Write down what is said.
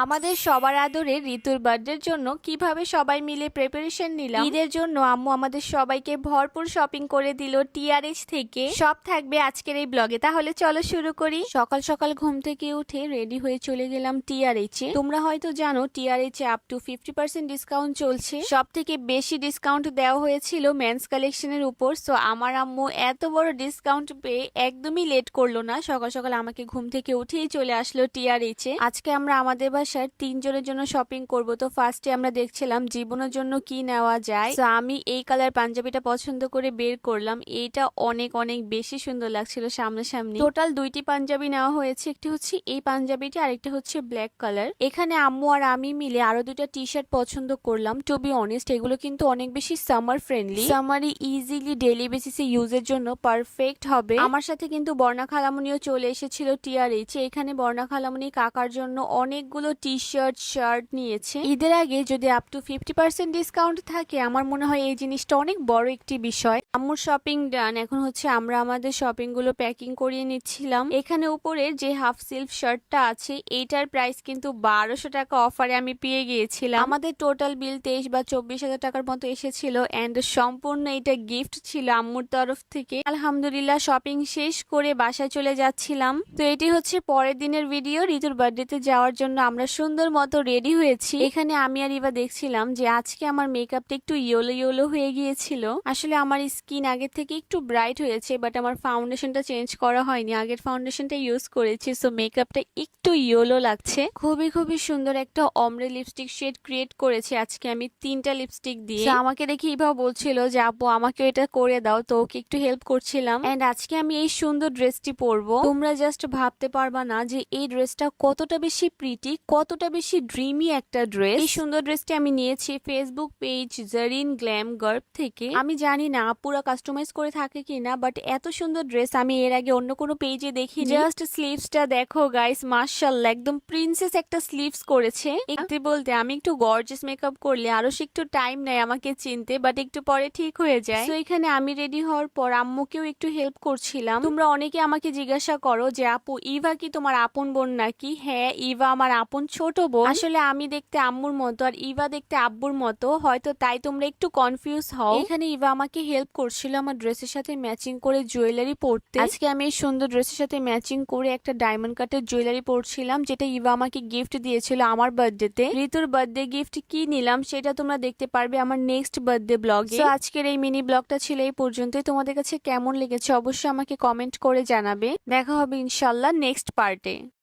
আমাদের সবার আদরের ঋতুর বার্থডের জন্য কিভাবে সবাই মিলে প্রিপারেশন নিলাম। ঈদের জন্য আম্মু আমাদের সবাইকে ভরপুর শপিং করে দিল টিআরএইচ থেকে। সব থাকবে আজকের এই ব্লগে, তাহলে চলো শুরু করি। সকাল সকাল ঘুম থেকে উঠে রেডি হয়ে চলে গেলাম টিআরএইচ এ। তোমরা হয়তো জানো TRH A up to 50% discount চলছে। সব থেকে বেশি ডিসকাউন্ট দেওয়া হয়েছিল মেন্স কালেকশনের উপর। সো আমার আম্মু এত বড় ডিসকাউন্ট পেয়ে একদমই লেট করলো না, সকাল সকাল আমাকে ঘুম থেকে উঠেই চলে আসলো টিআরএইচ এ। আজকে আমরা আমাদের বাসার 3 জনের জন্য শপিং করব। তো ফার্স্টে আমরা দেখছিলাম জীবনের জন্য কি নেওয়া যায়। তো আমি এই কালার পাঞ্জাবিটা পছন্দ করে বের করলাম। এইটা অনেক অনেক বেশি সুন্দর লাগছিল সামনাসামনি। টোটাল 2টি পাঞ্জাবি নেওয়া হয়েছে, একটি হচ্ছে এই পাঞ্জাবিটি আর একটা হচ্ছে ব্ল্যাক কালার। এখানে আম্মু আর আমি মিলে আরো 2টা টি শার্ট পছন্দ করলাম। টু বি অনেস্ট এগুলো কিন্তু অনেক বেশি summer friendly, summary easily daily বেসিসে ইউজের জন্য পারফেক্ট হবে। আমার সাথে কিন্তু বর্ণা খালামুনিও চলে এসেছিল টিআরএইচ এ। এখানে বর্ণা খালামুনি কাকার জন্য অনেকগুলো টি শার্ট শার্ট নিয়েছে। ঈদের আগে যদি আপ টু 50% ডিসকাউন্ট থাকে, আমার মনে হয় এই জিনিসটা অনেক বড় একটি বিষয়। আম্মুর শপিং ডান, এখন হচ্ছে আমরা আমাদের শপিং গুলো প্যাকিং করিয়ে নিচ্ছিলাম। এখানে উপরে যে হাফ সিল্ক শার্টটা আছে এইটার প্রাইস কিন্তু 1200 টাকা অফারে আমি পেয়ে গিয়েছিলাম। আমাদের টোটাল বিল 23 বা 24,000 টাকার মতো এসেছিল এন্ড সম্পূর্ণ এটা গিফট ছিল আম্মুর তরফ থেকে। আলহামদুলিল্লাহ শপিং শেষ করে বাসায় চলে যাচ্ছিলাম। তো এটি হচ্ছে পরের দিনের ভিডিও। ঋতুর বার্থডেতে যাওয়ার জন্য আমরা সুন্দর মতো রেডি হয়েছি। এখানে আমি আর ইভা দেখছিলাম যে আজকে আমার মেকআপটা একটু ইয়েলো ইয়েলো হয়ে গিয়েছিল। আসলে আমার স্কিন আগের থেকে একটু ব্রাইট হয়েছে, বাট আমার ফাউন্ডেশনটা চেঞ্জ করা হয়নি, আগের ফাউন্ডেশনটা ইউজ করেছি। সো মেকআপটা একটু ইয়েলো লাগছে। খুবই খুবই সুন্দর একটা অমরে লিপস্টিক শেড ক্রিয়েট করেছি আজকে আমি 3টা লিপস্টিক দিয়ে। আমাকে দেখে ইভা বলছিল যে আপু আমাকে এটা করে দাও, তো ওকে একটু হেল্প করছিলাম। এন্ড আজকে আমি এই সুন্দর ড্রেসটি পরবো। তোমরা জাস্ট ভাবতে পারবা না যে এই ড্রেসটা কতটা বেশি প্রিটি, কতটা বেশি ড্রিমি একটা ড্রেস। এই সুন্দর ড্রেসটি আমি নিয়েছি ফেসবুক পেজ জারিন গ্ল্যাম গার্ব থেকে। আমি জানি না পুরো কাস্টমাইজ করে থাকে কিনা, বাট এত সুন্দর ড্রেস আমি এর আগে অন্য কোনো পেজে দেখিনি। জাস্ট স্লিভসটা দেখো গাইস, মাশাআল্লাহ একদম প্রিন্সেস একটা স্লিভস করেছে। একটু বলতে আমি একটু গর্জিয়াস মেকআপ করলে আরো একটু টাইম নেয় আমাকে চিনতে, বাট একটু পরে ঠিক হয়ে যায়। তো এখানে আমি রেডি হওয়ার পর আম্মুকেও একটু হেল্প করছিলাম। তোমরা অনেকে আমাকে জিজ্ঞাসা করো যে আপু ইভা কি তোমার আপন বোন নাকি? হ্যাঁ, ইভা আমার আপন ছোট বোন। আসলে আমি দেখতে আম্মুর মতো আর ইভা দেখতে আব্বুর মতো, হয়তো তাই তোমরা একটু কনফিউজ হও। এখানে ইভা আমাকে হেল্প করছিল আমার ড্রেসের সাথে ম্যাচিং করে জুয়েলারি পরতে। আজকে আমি এই সুন্দর ড্রেসের সাথে ম্যাচিং করে একটা ডায়মন্ড কাটের জুয়েলারি পরছিলাম, যেটা ইভা আমাকে গিফট দিয়েছিল আমার বার্থডেতে। ঋতুর বার্থডে গিফট কি নিলাম সেটা তোমরা দেখতে পারবে আমার নেক্সট বার্থডে ব্লগে। তো আজকের এই মিনি ব্লগটা ছিল এই পর্যন্তই। তোমাদের কাছে কেমন লেগেছে অবশ্যই আমাকে কমেন্ট করে জানাবে। দেখা হবে ইনশাল্লাহ নেক্সট পার্টে।